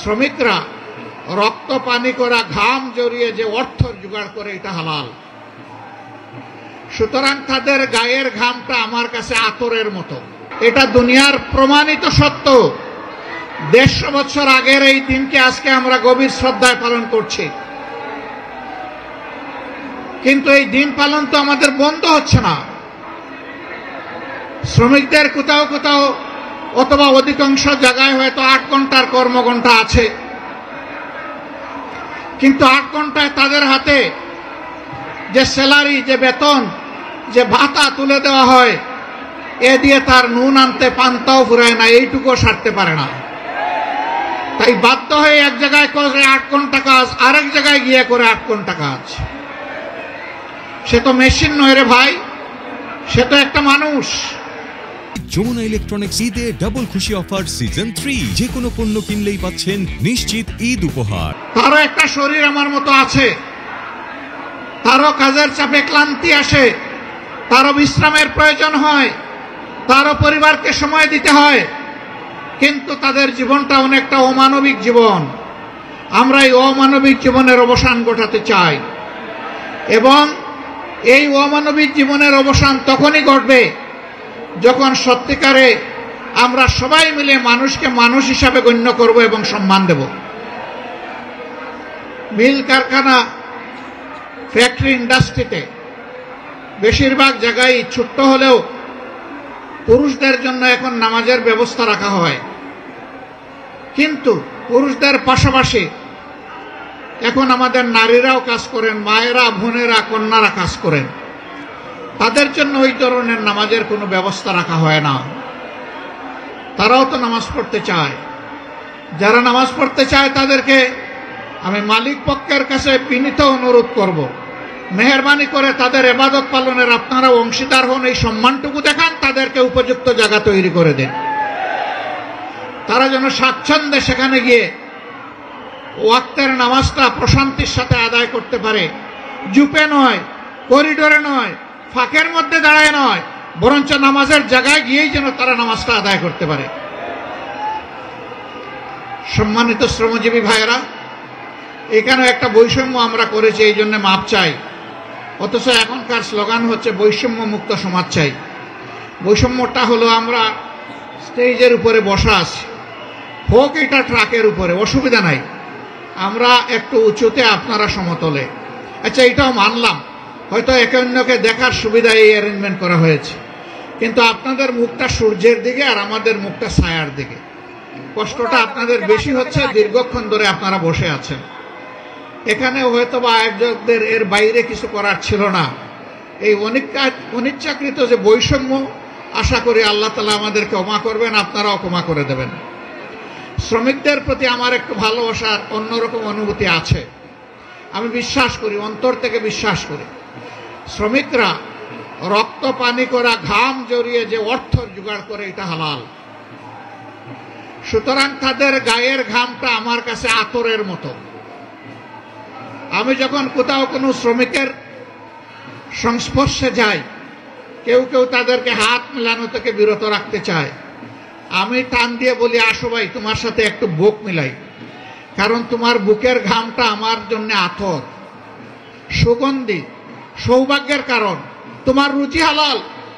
শ্রমিকরা রক্ত পানি করা ঘাম জড়িয়ে যে অর্থ জোগাড় করে এটা হালাল। সুতরাং তাদের গায়ের ঘামটা আমার কাছে আতরের মতো। এটা দুনিয়ার প্রমাণিত সত্য। 150 বছর আগের এই দিনকে আজকে আমরা গভীর শ্রদ্ধায় পালন করছি, কিন্তু এই দিন পালন তো আমাদের বন্ধ হচ্ছে না। শ্রমিকদের কোথাও কোথাও অথবা অধিকাংশ জায়গায় হয়তো 8 ঘন্টার কর্মঘণ্টা আছে, কিন্তু 8 ঘন্টায় তাদের হাতে যে স্যালারি, যে বেতন, যে ভাতা তুলে দেওয়া হয়, এ দিয়ে তার নুন আনতে পান্তাও ফুরায় না, এইটুকুও সারতে পারে না। তাই বাধ্য হয়ে এক জায়গায় করে 8 ঘন্টা কাজ, আরেক জায়গায় গিয়ে করে 8 ঘন্টা কাজ। সে তো মেশিন নয় রে ভাই, সে তো একটা মানুষ। যমুনা ইলেকট্রনিক্স ঈদে ডাবল খুশি অফার সিজন 3, যে কোনো পণ্য কিনলেই পাচ্ছেন নিশ্চিত ঈদ উপহার। তারও একটা শরীর আমার মতো আছে, তারও কাজের চাপে ক্লান্তি আসে, তারও বিশ্রামের প্রয়োজন হয়, তারও পরিবারকে সময় দিতে হয়, কিন্তু তাদের জীবনটা অনেকটা অমানবিক জীবন। আমরা এই অমানবিক জীবনের অবসান ঘটাতে চাই, এবং এই অমানবিক জীবনের অবসান তখনই ঘটবে যখন সত্যিকারে আমরা সবাই মিলে মানুষকে মানুষ হিসাবে গণ্য করব এবং সম্মান দেব। মিল কারখানা, ফ্যাক্টরি, ইন্ডাস্ট্রিতে বেশিরভাগ জায়গায় ছোট্ট হলেও পুরুষদের জন্য এখন নামাজের ব্যবস্থা রাখা হয়, কিন্তু পুরুষদের পাশাপাশি এখন আমাদের নারীরাও কাজ করেন, মায়েরা, বোনেরা, কন্যারা কাজ করেন। তাদের জন্য ওই ধরনের নামাজের কোনো ব্যবস্থা রাখা হয় না। তারাও তো নামাজ পড়তে চায়। যারা নামাজ পড়তে চায় তাদেরকে আমি মালিক পক্ষের কাছে বিনীত অনুরোধ করব, মেহেরবানি করে তাদের ইবাদত পালনের আপনারা অংশীদার হন, এই সম্মানটুকু দেখান, তাদেরকে উপযুক্ত জায়গা তৈরি করে দেন। তারা যেন স্বাচ্ছন্দ্যে সেখানে গিয়ে ওয়াক্তের নামাজটা প্রশান্তির সাথে আদায় করতে পারে। জুপে নয়, করিডোরে নয়, ফাঁকের মধ্যে দাঁড়ায় নয়, বরঞ্চ নামাজের জায়গায় গিয়েই যেন তারা নামাজটা আদায় করতে পারে। সম্মানিত শ্রমজীবী ভাইয়েরা, এখানে একটা বৈষম্য আমরা করেছি, এই জন্য মাপ চাই। অথচ এখনকার স্লোগান হচ্ছে বৈষম্য মুক্ত সমাজ চাই। বৈষম্যটা হলো আমরা স্টেজের উপরে বসা আছি, হোক এটা ট্রাকের উপরে, অসুবিধা নাই, আমরা একটু উঁচুতে, আপনারা সমতলে। আচ্ছা, এটাও মানলাম, হয়তো একে অন্যকে দেখার সুবিধা এই অ্যারেঞ্জমেন্ট করা হয়েছে, কিন্তু আপনাদের মুখটা সূর্যের দিকে আর আমাদের মুখটা ছায়ার দিকে। কষ্টটা আপনাদের বেশি হচ্ছে, দীর্ঘক্ষণ ধরে আপনারা বসে আছেন। এখানে হয়তো বা আয়োজকদের এর বাইরে কিছু করার ছিল না। এই অনিচ্ছাকৃত যে বৈষম্য, আশা করি আল্লাহ তাআলা আমাদেরকে ক্ষমা করবেন, আপনারাও ক্ষমা করে দেবেন। শ্রমিকদের প্রতি আমার একটু ভালোবাসার অন্যরকম অনুভূতি আছে। আমি বিশ্বাস করি, অন্তর থেকে বিশ্বাস করি, শ্রমিকরা রক্ত পানি করা ঘাম জড়িয়ে যে অর্থ জোগাড় করে এটা হালাল। সুতরাং তাদের গায়ের ঘামটা আমার কাছে আতরের মতো। আমি যখন কোথাও কোনো শ্রমিকের সংস্পর্শে যাই, কেউ কেউ তাদেরকে হাত মেলানো থেকে বিরত রাখতে চায়, আমি টান দিয়ে বলি, আসো ভাই, তোমার সাথে একটু বুক মিলাই, কারণ তোমার বুকের ঘামটা আমার জন্য আতর, সুগন্ধি, সৌভাগ্যের কারণ। তোমার রুচি হালাল,